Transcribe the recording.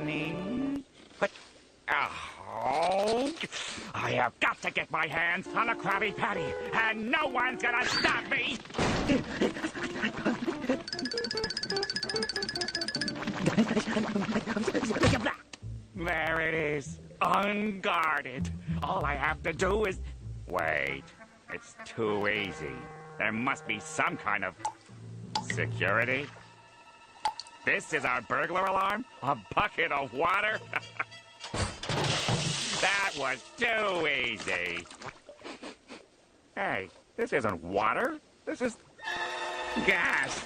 honey. But, oh, I have got to get my hands on a Krabby Patty, and no one's gonna stop me. There it is, unguarded. All I have to do is... Wait, it's too easy. There must be some kind of security. This is our burglar alarm? A bucket of water? That was too easy. Hey, this isn't water. This is gas.